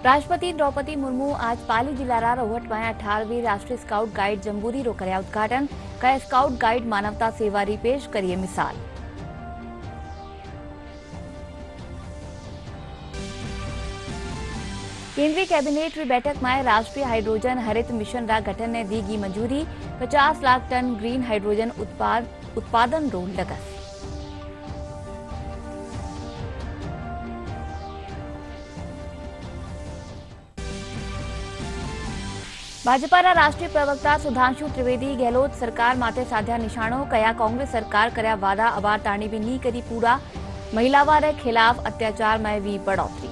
राष्ट्रपति द्रौपदी मुर्मू आज पाली जिल्लाના રોહટમાં 18મી રાષ્ટ્રીય સ્કાઉટ ગાઈડ જંબૂરીનું કર્યા ઉદ્ઘાટન। કયા સ્કાઉટ ગાઈડ માનવતા સેવાની પેશ કરીએ મિસાલ। केंद्रीय कैबिनेट बैठक में राष्ट्रीय हाइड्रोजन हरित मिशन रा गठन ने दी गई मंजूरी। 50 लाख टन ग्रीन हाइड्रोजन उत्पादन रो लगस। भाजपा राष्ट्रीय प्रवक्ता सुधांशु त्रिवेदी गहलोत सरकार माटे साध्या निशाणों। कया कांग्रेस सरकार कर्या वादा अवार ताणी भी नी करी पूरा। महिलावारे खिलाफ अत्याचार में भी बढ़ोतरी।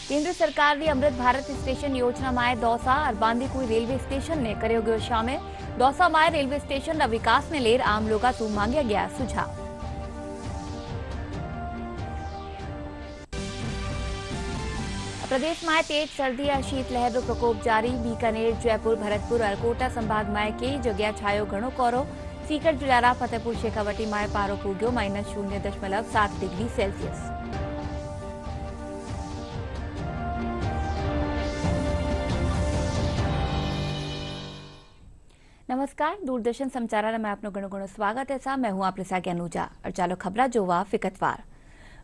केंद्र सरकार की अमृत भारत स्टेशन योजना में दौसा और बांदीकुई रेलवे स्टेशन ने कर्यो गयो शामिल। दौसा में रेलवे स्टेशन का विकास ने लेर आम लोगों से मांग्या गया सुझाव। प्रदेश में तेज सर्दी और शीतलहर रो प्रकोप जारी। बीकानेर, जयपुर, भरतपुर और कोटा संभाग में कई जगह छायो घणो कोहरो। सीकर जिला फतेहपुर शेखावटी में पारो पूग्यो -0.7 डिग्री सेल्सियस। नमस्कार, दूरदर्शन समाचार में आपनो घणो घणो स्वागत है। मैं हूं आपके साथ अनुजा और चलो खबरा जोवा फिकतवार।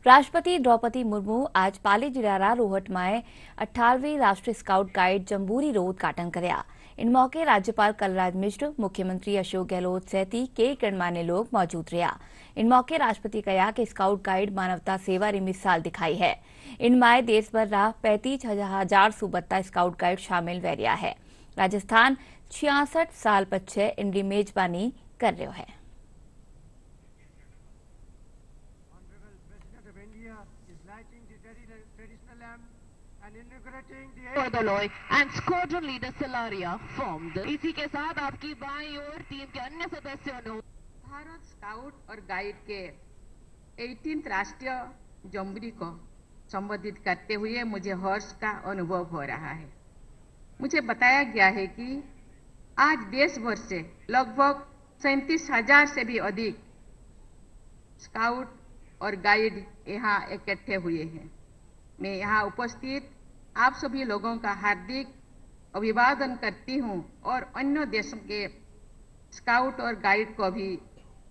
राष्ट्रपति द्रौपदी मुर्मू आज पाली जिला रोहट में 18वीं राष्ट्रीय स्काउट गाइड जंबूरी रो उद्घाटन कर्या। इन मौके राज्यपाल कलराज मिश्र, मुख्यमंत्री अशोक गहलोत सहित कई गणमान्य लोग मौजूद रहा। इन मौके राष्ट्रपति कहा कि स्काउट गाइड मानवता सेवा री मिसाल दिखाई है। इनमें देश भर 35,000 सूबत्ता स्काउट गाइड शामिल वह है। राजस्थान 66 साल पछे इनकी मेजबानी कर रहा है। and squadron leader Salaria formed. इसी के साथ आपकी बाईं ओर टीम के अन्य सदस्यों ने भारत स्काउट और गाइड के 18th राष्ट्रीय जंबूरी को संबोधित करते हुए मुझे हर्ष का अनुभव हो रहा है। मुझे बताया गया है कि आज देश भर से लगभग 37,000 से भी अधिक स्काउट और गाइड यहाँ इकट्ठे हुए हैं। मैं यहाँ उपस्थित आप सभी लोगों का हार्दिक अभिवादन करती हूँ और अन्य देशों के स्काउट और गाइड को भी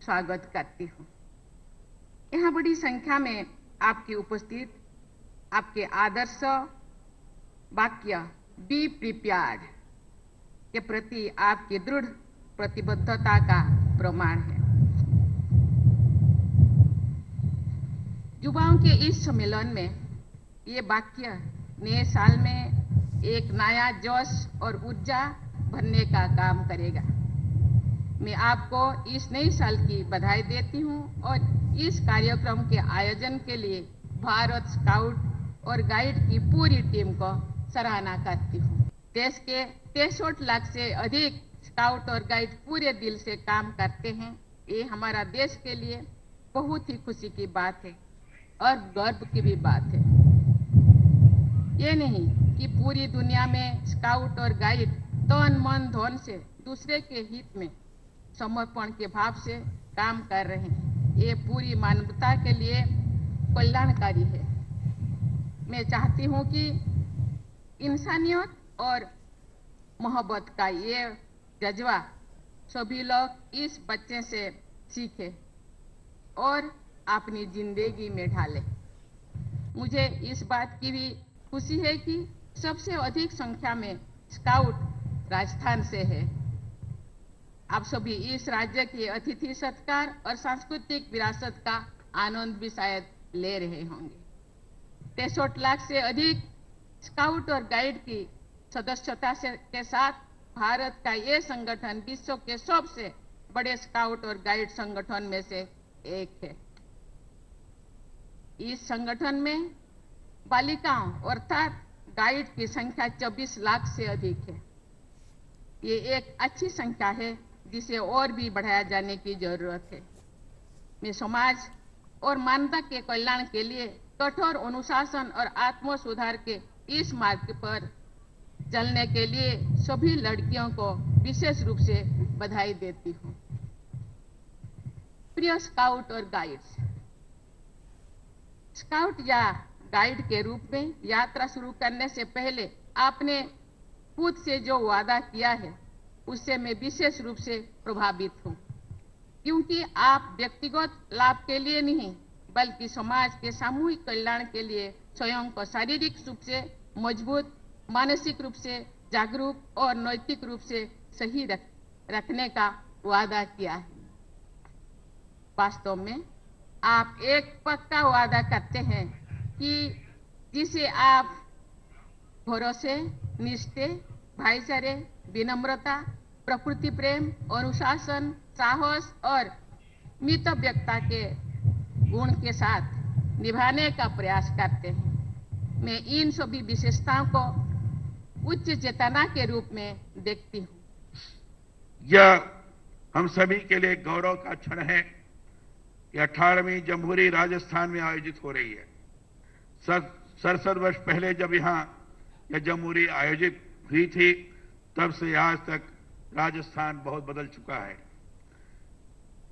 स्वागत करती हूँ। यहाँ बड़ी संख्या में आपकी उपस्थित आपके आदर्श वाक्य बी प्रिपेयर्ड के प्रति आपकी दृढ़ प्रतिबद्धता का प्रमाण है। युवाओं के इस सम्मेलन में ये वाक्य नए साल में एक नया जोश और ऊर्जा भरने का काम करेगा। मैं आपको इस नए साल की बधाई देती हूँ और इस कार्यक्रम के आयोजन के लिए भारत स्काउट और गाइड की पूरी टीम को सराहना करती हूँ। देश के 63 लाख से अधिक स्काउट और गाइड पूरे दिल से काम करते हैं। ये हमारा देश के लिए बहुत ही खुशी की बात है और गर्व की भी बात है। ये नहीं कि पूरी दुनिया में स्काउट और गाइड तन मन धन से दूसरे के हित में समर्पण के भाव से काम कर रहे हैं। ये पूरी मानवता के लिए कल्याणकारी है। मैं चाहती हूँ कि इंसानियत और मोहब्बत का ये जज्बा सभी लोग इस बच्चे से सीखें और अपनी जिंदगी में ढालें। मुझे इस बात की भी खुशी है कि सबसे अधिक संख्या में स्काउट राजस्थान से है। आप सभी इस राज्य के अतिथि सत्कार और सांस्कृतिक विरासत का आनंद भी शायद ले रहे होंगे। 63 लाख से अधिक स्काउट और गाइड की सदस्यता के साथ भारत का ये संगठन विश्व के सबसे बड़े स्काउट और गाइड संगठन में से एक है। इस संगठन में बालिकाओं अर्थात गाइड की संख्या 24 लाख से अधिक है। ये एक अच्छी संख्या है जिसे और भी बढ़ाया जाने की जरूरत है। मैं समाज और मानवता के कल्याण के लिए कठोर अनुशासन और आत्म सुधार के इस मार्ग पर चलने के लिए सभी लड़कियों को विशेष रूप से बधाई देती हूँ। प्रिय स्काउट और गाइड्स, स्काउट या गाइड के रूप में यात्रा शुरू करने से पहले आपने खुद से जो वादा किया है उससे मैं विशेष रूप से प्रभावित हूं, क्योंकि आप व्यक्तिगत लाभ के लिए नहीं बल्कि समाज के सामूहिक कल्याण के लिए स्वयं को शारीरिक रूप से मजबूत, मानसिक रूप से जागरूक और नैतिक रूप से सही रखने का वादा किया है। वास्तव में आप एक पक्का वादा करते हैं कि जिसे आप भरोसे, निष्ठे, भाईचारे, विनम्रता, प्रकृति प्रेम, अनुशासन, साहस और मितव्ययता के गुण के साथ निभाने का प्रयास करते हैं। मैं इन सभी विशेषताओं को उच्च चेतना के रूप में देखती हूँ। यह हम सभी के लिए गौरव का क्षण है कि 18वीं जमहूरी राजस्थान में आयोजित हो रही है। 67 वर्ष पहले जब यहाँ यह जमहूरी आयोजित हुई थी, तब से आज तक राजस्थान बहुत बदल चुका है।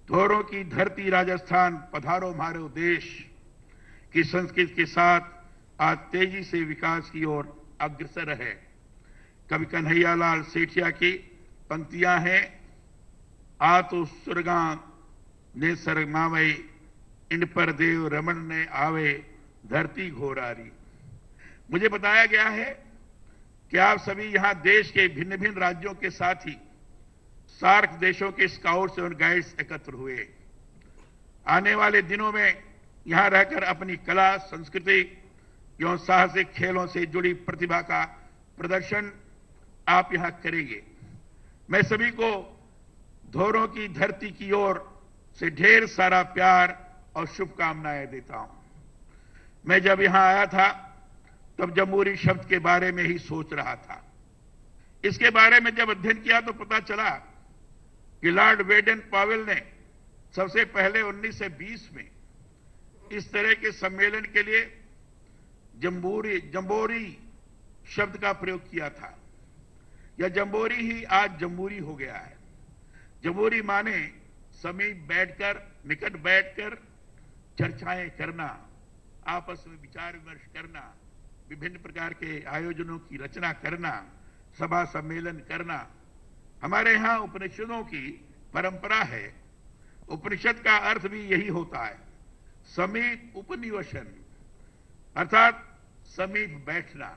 धोरों की धरती राजस्थान, पधारो हमारे देश की संस्कृति के साथ आज तेजी से विकास की ओर अग्रसर है। कवि कन्हैयालाल सेठिया की पंक्तियां हैं, आ तो सुरगा ने सरमावई, इन पर देव रमन ने आवे, धरती घोरारी। मुझे बताया गया है कि आप सभी यहां देश के भिन्न भिन्न राज्यों के साथ ही सार्क देशों के स्काउट्स और गाइड्स एकत्र हुए। आने वाले दिनों में यहां रहकर अपनी कला, संस्कृति एवं साहसिक खेलों से जुड़ी प्रतिभा का प्रदर्शन आप यहां करेंगे। मैं सभी को धोरों की धरती की ओर से ढेर सारा प्यार और शुभकामनाएं देता हूं। मैं जब यहां आया था तब जमहूरी शब्द के बारे में ही सोच रहा था। इसके बारे में जब अध्ययन किया तो पता चला कि लॉर्ड वेडन पावेल ने सबसे पहले 1920 में इस तरह के सम्मेलन के लिए जम्बोरी शब्द का प्रयोग किया था। यह जम्बोरी ही आज जमहूरी हो गया है। जमहूरी माने समीप बैठकर, निकट बैठकर चर्चाएं करना, आपस में विचार विमर्श करना, विभिन्न प्रकार के आयोजनों की रचना करना, सभा सम्मेलन करना। हमारे यहां उपनिषदों की परंपरा है। उपनिषद का अर्थ भी यही होता है, समीप उपनिवेशन, अर्थात समीप बैठना।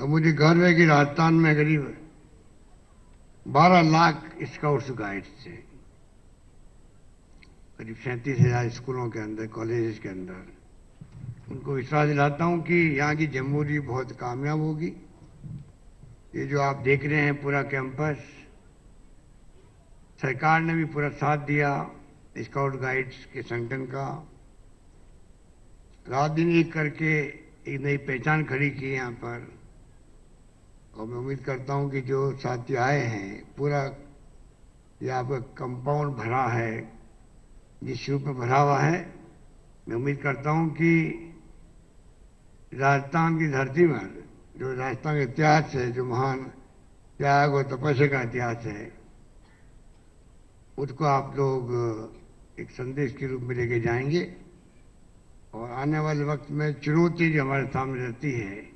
अब मुझे गर्व है कि राजस्थान में करीब 12 लाख स्काउट्स गाइड्स थे, करीब 37,000 स्कूलों के अंदर, कॉलेजेस के अंदर। उनको विश्वास दिलाता हूं कि यहाँ की जमहूरी बहुत कामयाब होगी। ये जो आप देख रहे हैं पूरा कैंपस, सरकार ने भी पूरा साथ दिया स्काउट गाइड्स के संगठन का। रात दिन एक करके एक नई पहचान खड़ी की यहाँ पर। और मैं उम्मीद करता हूँ कि जो साथी आए हैं, पूरा ये आपका कंपाउंड भरा है, जिस रूप में भरा हुआ है, मैं उम्मीद करता हूँ कि राजस्थान की धरती पर जो राजस्थान का इतिहास है, जो महान त्याग और तपस्या का इतिहास है, उसको आप लोग एक संदेश के रूप में लेके जाएंगे। और आने वाले वक्त में चुनौती जो हमारे सामने रहती है,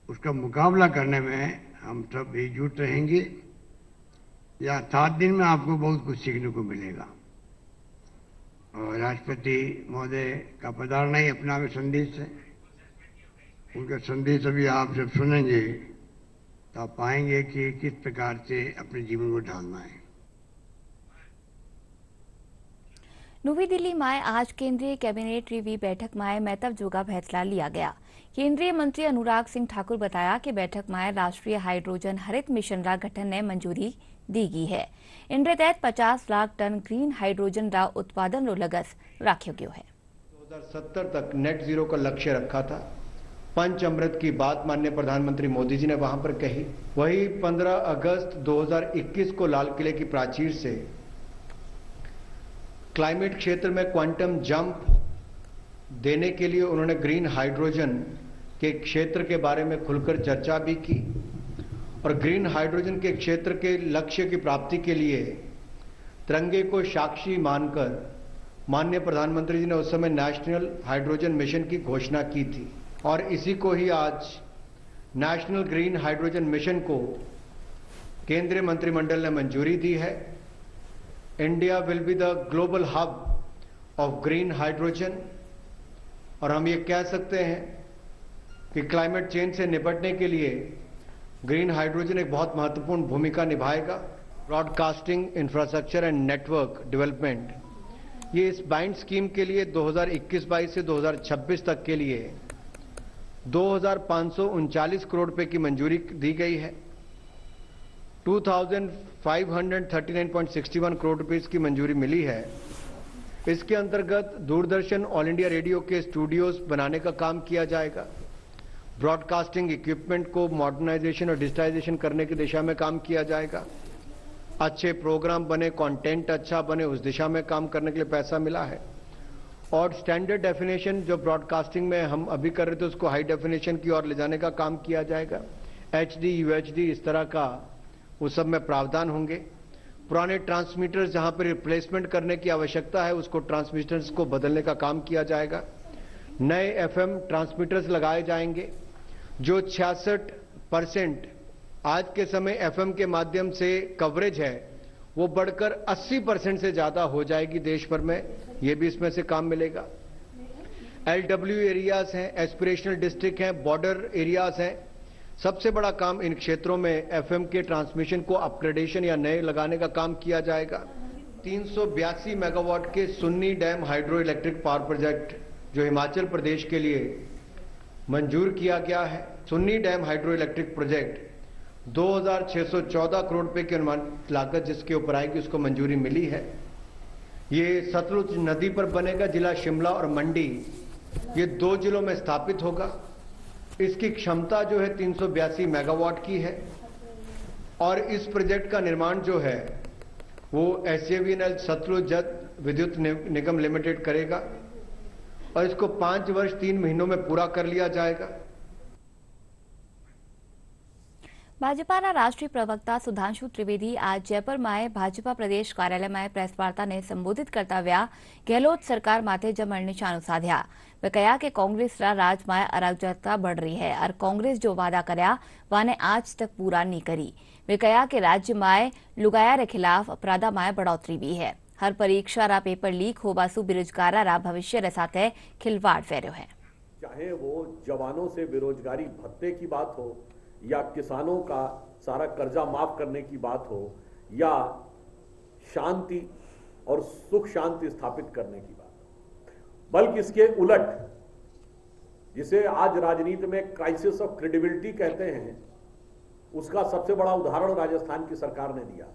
उसका मुकाबला करने में हम सब एकजुट रहेंगे। या 7 दिन में आपको बहुत कुछ सीखने को मिलेगा। और राष्ट्रपति महोदय का पधारना ही अपना में संदेश है। उनका संदेश अभी आप जब सुनेंगे तो आप पाएंगे कि किस प्रकार से अपने जीवन को ढालना है। नवी दिल्ली में आज केंद्रीय कैबिनेट रिव्यू बैठक में महत्व जोगा फैसला लिया गया। केंद्रीय मंत्री अनुराग सिंह ठाकुर बताया कि बैठक में राष्ट्रीय हाइड्रोजन हरित मिशन रा गठन ने मंजूरी दी गई है। इनके तहत 50 लाख टन ग्रीन हाइड्रोजन रा उत्पादन रो लगस राख्यो गयो है। 2070 तक नेट जीरो का लक्ष्य रखा था। पंच अमृत की बात माननीय प्रधानमंत्री मोदी जी ने वहां पर कही। वही 15 अगस्त 2021 को लाल किले की प्राचीर से क्लाइमेट क्षेत्र में क्वांटम जंप देने के लिए उन्होंने ग्रीन हाइड्रोजन के क्षेत्र के बारे में खुलकर चर्चा भी की। और ग्रीन हाइड्रोजन के क्षेत्र के लक्ष्य की प्राप्ति के लिए तिरंगे को साक्षी मानकर माननीय प्रधानमंत्री जी ने उस समय नेशनल हाइड्रोजन मिशन की घोषणा की थी और इसी को ही आज नेशनल ग्रीन हाइड्रोजन मिशन को केंद्रीय मंत्रिमंडल ने मंजूरी दी है। India will be the global hub of green hydrogen और हम ये कह सकते हैं कि क्लाइमेट चेंज से निपटने के लिए ग्रीन हाइड्रोजन एक बहुत महत्वपूर्ण भूमिका निभाएगा। Broadcasting infrastructure and network development, ये इस बाइंड स्कीम के लिए 2021-22 से 2026 तक के लिए 2,539 करोड़ रुपए की मंजूरी दी गई है। 2,539.61 करोड़ रुपए की मंजूरी मिली है। इसके अंतर्गत दूरदर्शन ऑल इंडिया रेडियो के स्टूडियोज बनाने का काम किया जाएगा। ब्रॉडकास्टिंग इक्विपमेंट को मॉडर्नाइजेशन और डिजिटाइजेशन करने की दिशा में काम किया जाएगा। अच्छे प्रोग्राम बने, कंटेंट अच्छा बने, उस दिशा में काम करने के लिए पैसा मिला है। और स्टैंडर्ड डेफिनेशन जो ब्रॉडकास्टिंग में हम अभी कर रहे थे उसको हाई डेफिनेशन की ओर ले जाने का काम किया जाएगा। HD, UHD इस तरह का उस सब में प्रावधान होंगे। पुराने ट्रांसमीटर्स जहां पर रिप्लेसमेंट करने की आवश्यकता है उसको ट्रांसमीटर्स को बदलने का काम किया जाएगा। नए FM ट्रांसमीटर्स लगाए जाएंगे। जो 66% आज के समय FM के माध्यम से कवरेज है वो बढ़कर 80% से ज्यादा हो जाएगी देश भर में, ये भी इसमें से काम मिलेगा। LW एरियाज हैं, एस्पिरेशनल डिस्ट्रिक्ट हैं, बॉर्डर एरियाज हैं। सबसे बड़ा काम इन क्षेत्रों में FM के ट्रांसमिशन को अपग्रेडेशन या नए लगाने का काम किया जाएगा। 382 मेगावाट के Sunni dam hydro electric power project जो हिमाचल प्रदेश के लिए मंजूर किया गया है। Sunni dam hydro electric project 2,614 crore रुपए की अनुमानित लागत जिसके ऊपर आएगी उसको मंजूरी मिली है। ये सतलुज नदी पर बनेगा। जिला शिमला और मंडी ये 2 जिलों में स्थापित होगा। इसकी क्षमता जो है 382 मेगावाट की है और इस प्रोजेक्ट का निर्माण जो है वो SJVN सतलुज जल विद्युत निगम लिमिटेड करेगा और इसको 5 वर्ष 3 महीनों में पूरा कर लिया जाएगा। ભાજપાના રાષ્ટ્રીય પ્રવક્તા સુધાંશુ ત્રિવેદી आज જયપુરમાં ભાજપા પ્રદેશ કાર્યાલયમાં પ્રેસ વાર્તાને સંબોધિત કરતા વ્યા ગેહલોત સરકાર માથે જમણ નિશાનો સાધ્યા। वे कहा कि कांग्रेस राज में अराजकता बढ़ रही है और कांग्रेस जो वादा करया वाने आज तक पूरा नहीं करी। वे कहा कि राज्य में लुगाया रे खिलाफ अपराधा में बढ़ोतरी भी है। हर परीक्षा रा पेपर लीक होवासु बेरोजगारा रा भविष्य रे साथे खिलवाड़ फेर्यो है। चाहे वो जवानों से बेरोजगारी भत्ते की बात हो या किसानों का सारा कर्जा माफ करने की बात हो या शांति और सुख शांति स्थापित करने की बात, बल्कि इसके उलट जिसे आज राजनीति में क्राइसिस ऑफ क्रेडिबिलिटी कहते हैं उसका सबसे बड़ा उदाहरण राजस्थान की सरकार ने दिया।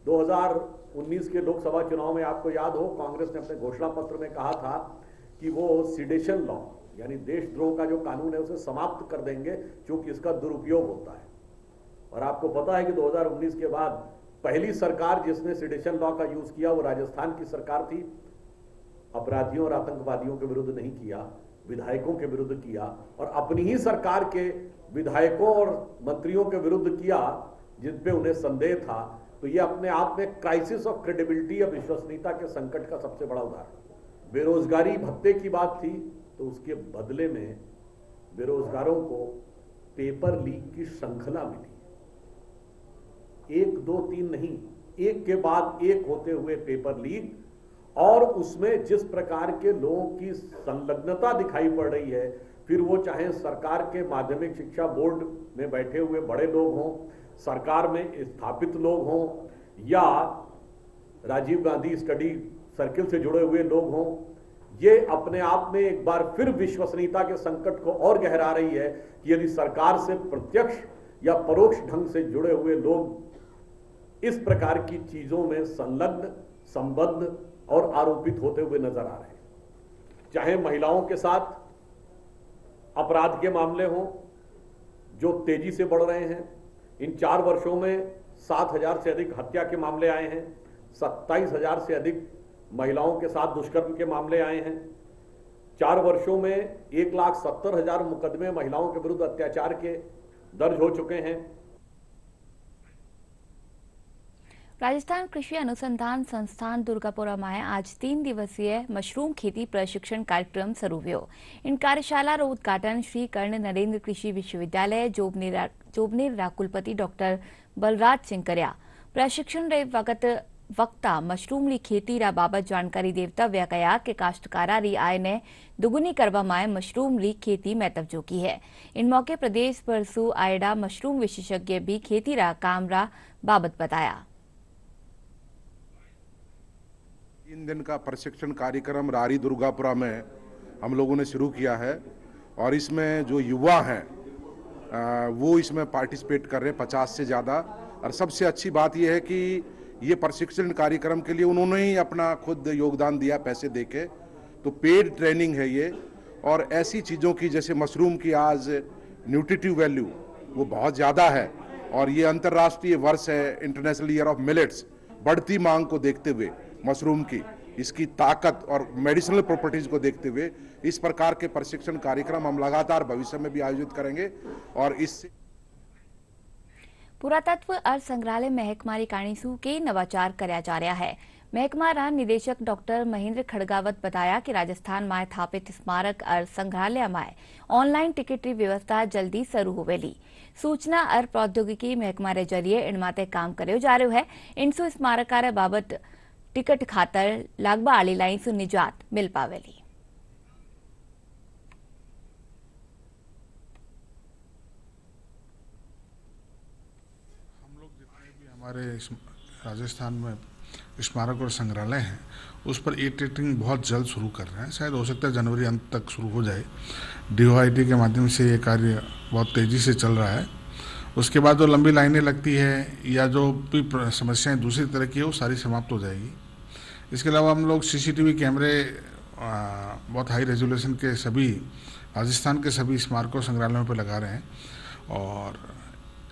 2019 के लोकसभा चुनाव में आपको याद हो कांग्रेस ने अपने घोषणा पत्र में कहा था कि वो सिडेशन लॉ यानी देशद्रोह का जो कानून है उसे समाप्त कर देंगे क्योंकि इसका दुरुपयोग होता है। और आपको पता है कि 2019 के बाद पहली सरकार जिसने सिडेशन लॉ का यूज किया वो राजस्थान की सरकार थी। अपराधियों और आतंकवादियों के विरुद्ध नहीं किया, विधायकों के विरुद्ध किया और अपनी ही सरकार के विधायकों और मंत्रियों के विरुद्ध किया जिन पे उन्हें संदेह था। तो ये अपने आप में क्राइसिस ऑफ क्रेडिबिलिटी या विश्वसनीयता के संकट का सबसे बड़ा उदाहरण। बेरोजगारी भत्ते की बात थी तो उसके बदले में बेरोजगारों को पेपर लीक की श्रृंखला मिली। 1, 2, 3 नहीं, एक के बाद एक होते हुए पेपर लीक और उसमें जिस प्रकार के लोगों की संलग्नता दिखाई पड़ रही है, फिर वो चाहे सरकार के माध्यमिक शिक्षा बोर्ड में बैठे हुए बड़े लोग हों, सरकार में स्थापित लोग हों या राजीव गांधी स्टडी सर्किल से जुड़े हुए लोग हों, ये अपने आप में एक बार फिर विश्वसनीयता के संकट को और गहरा रही है कि यदि सरकार से प्रत्यक्ष या परोक्ष ढंग से जुड़े हुए लोग इस प्रकार की चीजों में संलग्न, संबद्ध और आरोपित होते हुए नजर आ रहे हैं। चाहे महिलाओं के साथ अपराध के मामले हों जो तेजी से बढ़ रहे हैं। इन 4 वर्षों में 7,000 से अधिक हत्या के मामले आए हैं, 27,000 से अधिक महिलाओं के साथ दुष्कर्म के मामले आए हैं। 4 वर्षों में 1,70,000 मुकदमे महिलाओं के विरुद्ध अत्याचार के दर्ज हो चुके हैं। राजस्थान कृषि अनुसंधान संस्थान दुर्गापुरा में आज 3 दिवसीय मशरूम खेती प्रशिक्षण कार्यक्रम शुरू हुआ। इन कार्यशाला रो उद्घाटन श्री कर्ण नरेंद्र कृषि विश्वविद्यालय जोबनेर कुलपति डॉक्टर बलराज सिंह कर्या। प्रशिक्षण रे वक्ता मशरूम री खेती रा बाबत जानकारी देवता व्या कया कि काश्तकारा री आय ने दुगुनी करवा में मशरूम री खेती महत्व की है। इन मौके प्रदेश परसु आयडा मशरूम विशेषज्ञ भी खेती रा काम रा बाबत बताया। 3 दिन का प्रशिक्षण कार्यक्रम रारी दुर्गापुरा में हम लोगों ने शुरू किया है और इसमें जो युवा हैं वो इसमें पार्टिसिपेट कर रहे हैं 50 से ज़्यादा। और सबसे अच्छी बात यह है कि ये प्रशिक्षण कार्यक्रम के लिए उन्होंने ही अपना खुद योगदान दिया पैसे देके, तो पेड ट्रेनिंग है ये। और ऐसी चीज़ों की जैसे मशरूम की आज न्यूट्रिटिव वैल्यू वो बहुत ज़्यादा है और ये अंतर्राष्ट्रीय वर्ष है, इंटरनेशनल ईयर ऑफ मिलेट्स। बढ़ती मांग को देखते हुए मशरूम की, इसकी ताकत और मेडिसिनल प्रॉपर्टीज को देखते हुए इस प्रकार के प्रशिक्षण कार्यक्रम हम लगातार भविष्य में भी आयोजित करेंगे। और इससे पुरातत्व और संग्रहालय महकमा री कारणीसू के नवाचार कर्या जा रहा है। महकमा रा निदेशक डॉक्टर महेंद्र खड़गावत बताया कि राजस्थान में स्थापित स्मारक और संग्रहालय में ऑनलाइन टिकट री व्यवस्था जल्दी शुरू होवेली। सूचना और प्रौद्योगिकी महकमा रे जरिए इन माते काम कर्यो जा रह्यो है। इनसू स्मारकार बाबत टिकट खातर लागबा आली लाइन सु निजात मिल पावेली। हम लोग जितने भी हमारे राजस्थान में स्मारक और संग्रहालय हैं उस पर ई टिकटिंग बहुत जल्द शुरू कर रहे हैं। शायद हो सकता है जनवरी अंत तक शुरू हो जाए। DOIT के माध्यम से ये कार्य बहुत तेज़ी से चल रहा है। उसके बाद जो लंबी लाइनें लगती है या जो भी समस्याएं दूसरी तरह की है वो सारी समाप्त हो जाएगी। इसके अलावा हम लोग CCTV कैमरे बहुत हाई रेजोल्यूशन के सभी राजस्थान के सभी स्मारकों संग्रहालयों पर लगा रहे हैं और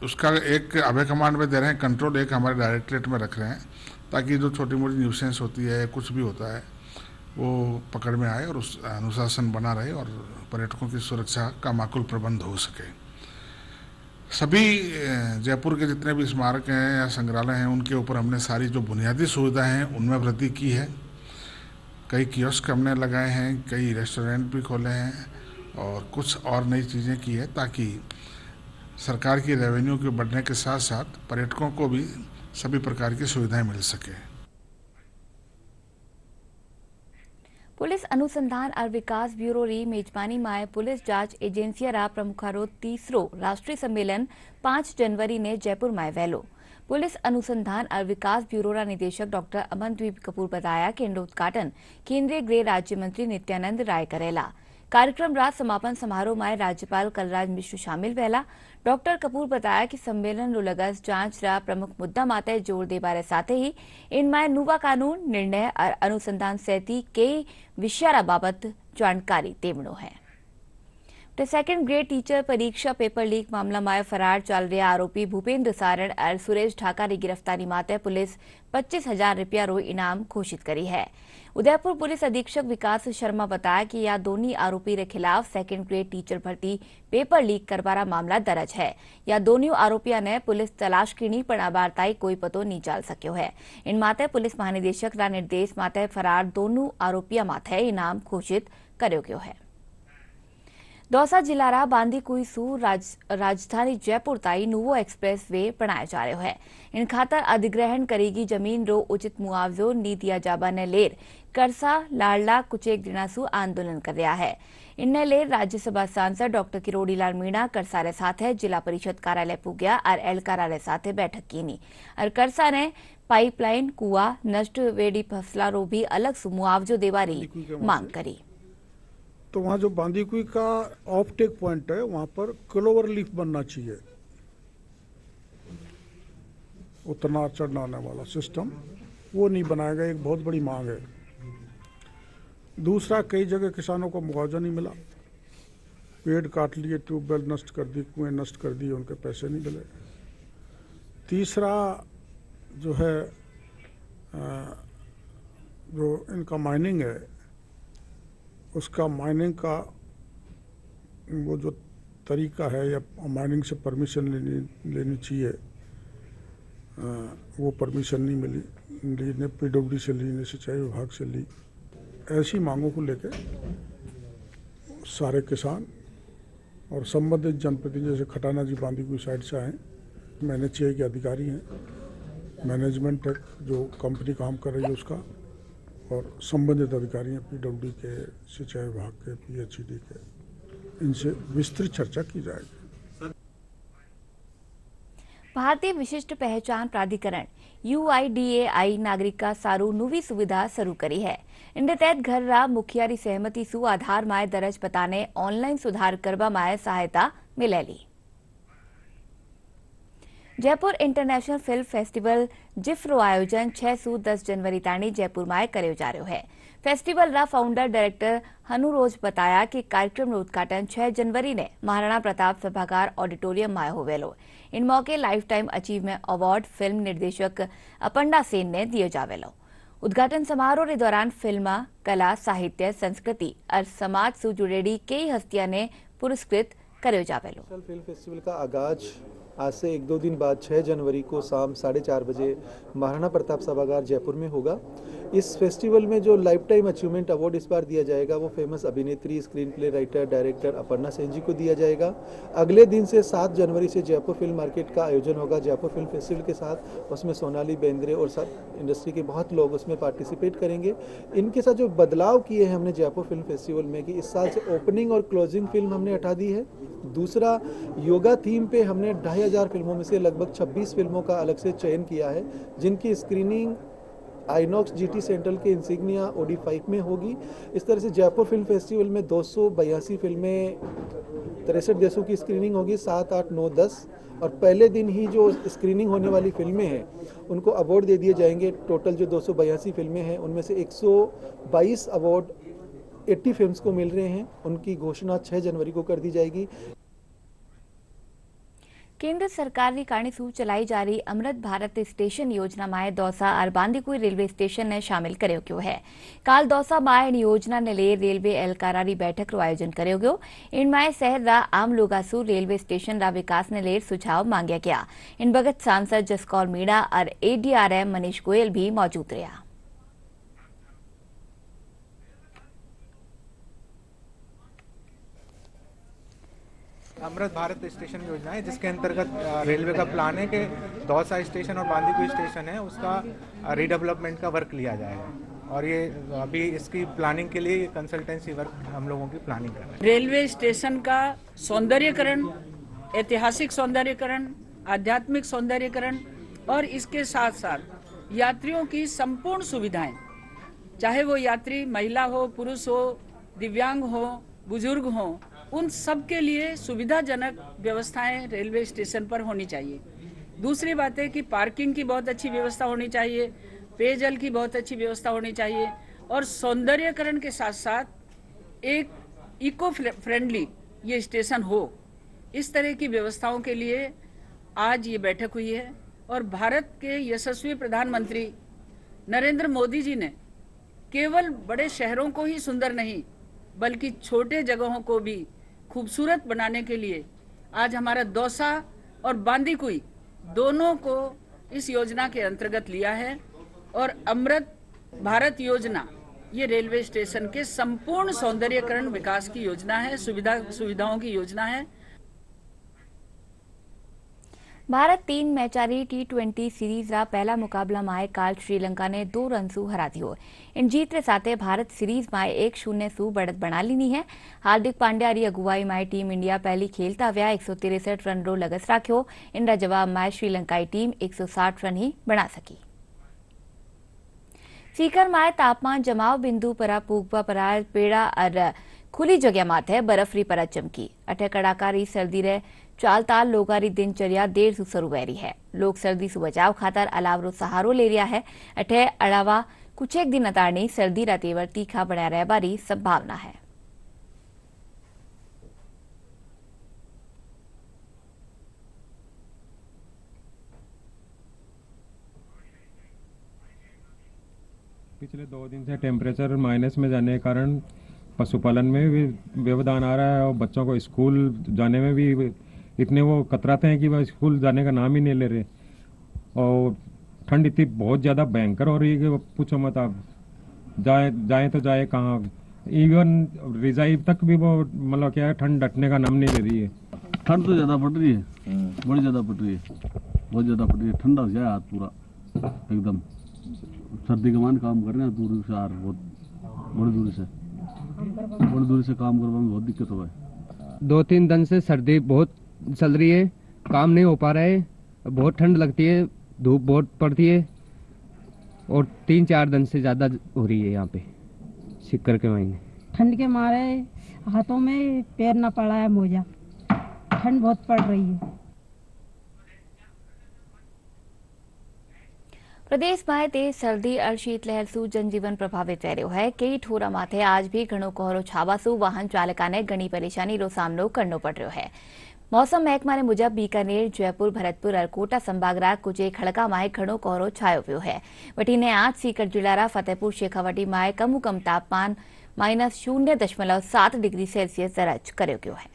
उसका एक अभय कमांड में दे रहे हैं, कंट्रोल एक हमारे डायरेक्टरेट में रख रहे हैं ताकि जो छोटी मोटी न्यूसेंस होती है कुछ भी होता है वो पकड़ में आए और उस अनुशासन बना रहे और पर्यटकों की सुरक्षा का माकूल प्रबंध हो सके। सभी जयपुर के जितने भी स्मारक हैं या संग्रहालय हैं उनके ऊपर हमने सारी जो बुनियादी सुविधाएं हैं उनमें वृद्धि की है। कई कियोस्क हमने लगाए हैं, कई रेस्टोरेंट भी खोले हैं और कुछ और नई चीज़ें की है ताकि सरकार की रेवेन्यू के बढ़ने के साथ साथ पर्यटकों को भी सभी प्रकार की सुविधाएं मिल सके। पुलिस अनुसंधान और विकास ब्यूरो री मेजबानी में पुलिस जांच एजेंसिया रा प्रमुखारो 3रो राष्ट्रीय सम्मेलन 5 जनवरी ने जयपुर में वेलो। पुलिस अनुसंधान और विकास ब्यूरो रा निदेशक डॉक्टर अमनदीप कपूर बताया कि इनका उद्घाटन केंद्रीय गृह राज्य मंत्री नित्यानंद राय करेला। कार्यक्रम रात समापन समारोह में राज्यपाल कलराज मिश्र शामिल वेला। डॉक्टर कपूर बताया कि सम्मेलन रो लगस जांच रा प्रमुख मुद्दा माते जोर दे बारे साथे ही इनमें नुवा कानून निर्णय और अनुसंधान सहित कई विषय बाबत जानकारी देवनो है। सेकंड ग्रेड टीचर परीक्षा पेपर लीक मामला में फरार चल रहे आरोपी भूपेंद्र सारण और सुरेश ढाका की गिरफ्तारी माते पुलिस 25,000 रुपया रो इनाम घोषित करी है। उदयपुर पुलिस अधीक्षक विकास शर्मा बताया कि यह दोनों आरोपी के खिलाफ सेकंड ग्रेड टीचर भर्ती पेपर लीक करवारा मामला दर्ज है। या दोनों आरोपियों ने पुलिस तलाश की पर अबारताई कोई पतो नहीं चल सक्यो है। इन माते पुलिस महानिदेशक रा निर्देश माते फरार दोनों आरोपियों माथे इनाम घोषित कर्यो गयो है। दौसा जिला बांदीकुई सू राजधानी जयपुर ताई नुवो एक्सप्रेस वे बनाया जा रहा है। इन खातर अधिग्रहण करेगी जमीन रो उचित मुआवजो नी दिया जाबा ने लेर करसा लाडला कुचेक दिनासू आंदोलन कर रहा है। इनने लेर राज्यसभा सांसद डॉक्टर किरोड़ी लाल मीणा करसा रे साथे जिला परिषद कार्यालय पुग्या और एलकारा रे साथे बैठक की और करसा ने पाइपलाइन कुआ नष्ट वेड़ी फसला रो भी अलग सु मुआवजो देवारी मांग करी। तो वहाँ जो बांदीकुई का ऑफ टेक पॉइंट है वहाँ पर क्लोवर लीफ बनना चाहिए। उतना चढ़ाने वाला सिस्टम वो नहीं बनाया गया, एक बहुत बड़ी मांग है। दूसरा, कई जगह किसानों को मुआवजा नहीं मिला, पेड़ काट लिए, ट्यूबवेल नष्ट कर दी, कुएं नष्ट कर दिए, उनके पैसे नहीं मिले। तीसरा जो है जो इनका माइनिंग है उसका माइनिंग का वो जो तरीका है या माइनिंग से परमिशन लेनी चाहिए वो परमिशन नहीं मिली, ने PWD से ली, ने सिंचाई विभाग से ली। ऐसी मांगों को लेकर सारे किसान और संबंधित जनप्रतिनिधि जैसे खटाना जी बांदीकुई साइड से आए, NHAI के अधिकारी हैं, मैनेजमेंट है जो कंपनी काम कर रही है उसका, और संबंधित अधिकारी हैं PWD के, सिंचाई विभाग के, PHED के, इनसे विस्तृत चर्चा की जाएगी। ભારતીય વિશિષ્ટ પહેચાન પ્રાધિકરણ UIDAI નાગરિકા સારું નવી સુવિધા શરૂ કરી है। इनके तहत घर रा मुखियारी सहमति सु आधार माय दरज पताने ऑनलाइन सुधार करवा माय सहायता मिलेली। Jaipur international film festival JIFF रो आयोजन 6 से 10 जनवरी ताणी जयपुर में कर्यो जा रह्यो है। फेस्टिवल रा फाउंडर डायरेक्टर हनुरोज बताया कि कार्यक्रम रो उद्घाटन 6 जनवरी ने महाराणा प्रताप सभागार ऑडिटोरियम में होवेलो। इन मौके life time achievement award film निर्देशक अपर्णा सेन ने दियो जावेलो। उद्घाटन समारोह के दौरान फिल्म, कला, साहित्य, संस्कृति और समाज से जुड़ेली कई हस्तियां ने पुरस्कृत कर्यो जावेलो। फिल्म फेस्टिवल का आगाज आज से 1-2 दिन बाद 6 जनवरी को शाम 4:30 बजे महाराणा प्रताप सभागार जयपुर में होगा। इस फेस्टिवल में जो लाइफ टाइम अचीवमेंट अवार्ड इस बार दिया जाएगा वो फेमस अभिनेत्री, screenplay writer, director Aparna Sen ji को दिया जाएगा। अगले दिन से 7 जनवरी से जयपुर फिल्म मार्केट का आयोजन होगा जयपुर फिल्म फेस्टिवल के साथ। उसमें सोनाली बेंद्रे और सब इंडस्ट्री के बहुत लोग उसमें पार्टिसिपेट करेंगे। इनके साथ जो बदलाव किए हैं हमने जयपुर फिल्म फेस्टिवल में कि इस साल से ओपनिंग और क्लोजिंग फिल्म हमने हटा दी है। दूसरा, योगा थीम पे हमने 2500 फिल्मों में से लगभग 26 फिल्मों का अलग से चयन किया है, जिनकी स्क्रीनिंग आइनॉक्स GT सेंट्रल के इंसिग्निया OD5 में होगी। इस तरह से जयपुर फिल्म फेस्टिवल में 282 फिल्में 63 देशों की स्क्रीनिंग होगी, 7, 8, 9, 10, और पहले दिन ही जो स्क्रीनिंग होने वाली फिल्में हैं उनको अवार्ड दे दिए जाएंगे। टोटल जो 282 फिल्में हैं उनमें से 122 अवार्ड 80 फिल्म्स को मिल रहे हैं। उनकी घोषणा 6 जनवरी को कर दी जाएगी। केंद्र सरकार की कारणी सु चलाई जा रही अमृत भारत स्टेशन योजना में दौसा और बांदीकुई रेलवे स्टेशन ने शामिल कर्यो गयो है। काल दौसा में इन योजना ने ले रेलवे एहलकारा री बैठक रो आयोजन कर्यो गयो। इनमें शहर रा आम लोगा सु रेलवे स्टेशन रा विकास ने ले सुझाव मांग्या गया। इन बगत सांसद जसकौर मीणा और ADRM मनीष गोयल भी मौजूद रहा। अमृत भारत स्टेशन योजना है जिसके अंतर्गत रेलवे का प्लान है कि दौसा स्टेशन और बांदीकुई स्टेशन है उसका रीडेवलपमेंट का वर्क लिया जाएगा और ये अभी इसकी प्लानिंग के लिए कंसल्टेंसी वर्क हम लोगों की प्लानिंग कर रहे हैं। रेलवे स्टेशन का सौंदर्यीकरण, ऐतिहासिक सौंदर्यीकरण, आध्यात्मिक सौंदर्यीकरण और इसके साथ साथ यात्रियों की संपूर्ण सुविधाएं, चाहे वो यात्री महिला हो, पुरुष हो, दिव्यांग हो, बुजुर्ग हो, उन सब के लिए सुविधाजनक व्यवस्थाएं रेलवे स्टेशन पर होनी चाहिए। दूसरी बात है कि पार्किंग की बहुत अच्छी व्यवस्था होनी चाहिए, पेयजल की बहुत अच्छी व्यवस्था होनी चाहिए और सौंदर्यीकरण के साथ साथ एक इको फ्रेंडली ये स्टेशन हो, इस तरह की व्यवस्थाओं के लिए आज ये बैठक हुई है। और भारत के यशस्वी प्रधानमंत्री नरेंद्र मोदी जी ने केवल बड़े शहरों को ही सुंदर नहीं बल्कि छोटे जगहों को भी खूबसूरत बनाने के लिए आज हमारा दौसा और बांदीकुई दोनों को इस योजना के अंतर्गत लिया है। और अमृत भारत योजना ये रेलवे स्टेशन के संपूर्ण सौंदर्यीकरण विकास की योजना है, सुविधाओं की योजना है। भारत 3 मैचारी T20 सीरीज रा पहला मुकाबला में काल श्रीलंका ने 2 रन सु हरा दियो। इन जीत के साथ भारत सीरीज में 1-0 सु बढ़त बना लीनी है। हार्दिक पांड्या री अगुवाई में टीम इंडिया पहली खेलता व्या 163 रन रो लगस राख्यो। इन जवाब में श्रीलंकाई टीम 160 रन ही बना सकी। सीकर में तापमान जमाव बिंदु पर पूगवा पर पेड़ा और खुली जगह माथे बर्फरी परत चमकी। अठे कड़ाकारी सर्दी रे चालताल लोगारी दिनचर्या देर से शुरू रही है। लोग सर्दी से बचाव खातर अलावरो सहारो ले रहा है। अठे अलावा कुछ एक दिन अतारनी सर्दी रा तेवर तीखा बना रहबारी संभावना है। पिछले 2 दिन से टेम्परेचर माइनस में जाने के कारण पशुपालन में भी व्यवधान आ रहा है और बच्चों को स्कूल जाने में भी इतने वो कतराते हैं कि वह स्कूल जाने का नाम ही नहीं ले रहे। और ठंड इतनी बहुत ज़्यादा भयंकर हो रही है कि पूछो मत आप। जाए तो जाए कहाँ, इवन रिजाई तक भी वो मतलब क्या है, ठंड डटने का नाम नहीं ले रही है। ठंड तो ज़्यादा पड़ रही है, बड़ी ज़्यादा पड़ रही है, बहुत ज़्यादा पड़ रही है। ठंडा हो जाए हाथ पूरा एकदम। सर्दी के मान काम कर रहे हैं दूर से, बहुत बड़ी दूरी से काम करवाने में बहुत दिक्कत हुआ है। 2-3 दिन से सर्दी बहुत चल रही है, काम नहीं हो पा रहा है, बहुत ठंड लगती है, धूप बहुत पड़ती है और 3-4 दिन से ज़्यादा हो रही है यहाँ पे सिक्कर के महीने। ठंड के मारे हाथों में पैर न पड़ा है मोजा, ठंड बहुत पड़ रही है। प्रदेश में तेज सर्दी और शीतलहर सु जनजीवन प्रभावित रह रह्यो है। कई ठोरा माथे आज भी घणो कोहरो छावासु वाहन चालकाने घणी परेशानीनो सामनो करनो पड़ रह्यो है। मौसम महकमाने मुजब बीकानेर, जयपुर, भरतपुर और कोटा संभागरा कुछ एक खड़का माए घणो कोहरो छायो पियो है। वटीने 8 सीकर जिलारा फतेहपुर शेखावटी माए कम तापमान -0.7 डिग्री सेल्सियस दर्ज कर्यो गयो है।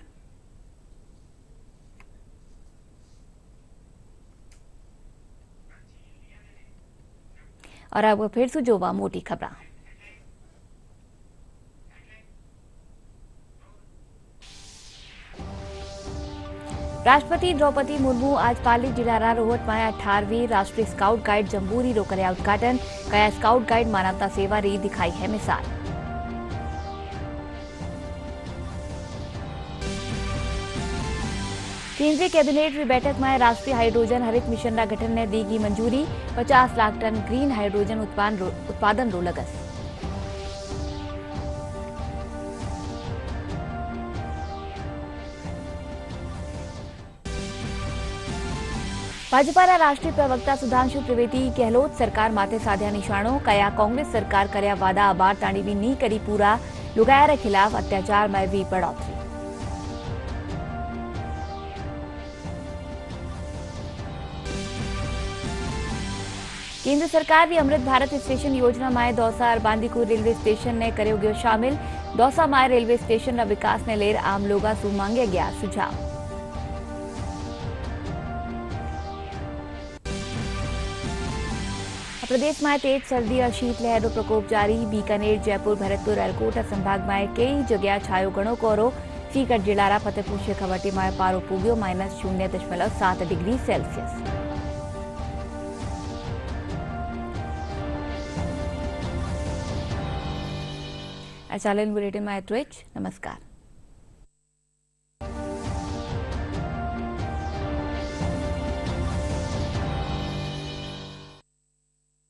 और अब फिर से जोवा मोटी खबर। राष्ट्रपति द्रौपदी मुर्मू आज पाली जिला रोहट में 18वीं राष्ट्रीय स्काउट गाइड जम्बूरी रो कर्या उद्घाटन। कया स्काउट गाइड मानवता सेवा री दिखाई है मिसाल। केंद्रीय कैबिनेट की बैठक में राष्ट्रीय हाइड्रोजन हरित मिशन रा गठन ने दी मंजूरी। 50 लाख टन ग्रीन हाइड्रोजन उत्पादन रो लगस। भाजपा राष्ट्रीय प्रवक्ता सुधांशु त्रिवेदी गहलोत सरकार माथे साध्या निशाणो। कया कांग्रेस सरकार कर्या वादा अबार ताणी भी नी करी पूरा। लुगायर खिलाफ अत्याचार में भी बढ़ोतरी। केंद्र सरकार की अमृत भारत स्टेशन योजना में दौसा और बांदीकुई रेलवे स्टेशन ने कर्यो गयो शामिल। दौसा में रेलवे स्टेशन विकास ने लेर आम लोगा सु मांगे गया सुझाव। प्रदेश में तेज सर्दी और शीतलहर रो प्रकोप जारी। बीकानेर, जयपुर, भरतपुर और कोटा संभाग में कई जगह छायो घणो कोहरो। सीकर जिलारा फतेहपुर शेखावटी में पारो पुग्यो -0.7 डिग्री सेल्सियस। चैनल बुलेटिन में एतरो ज। नमस्कार।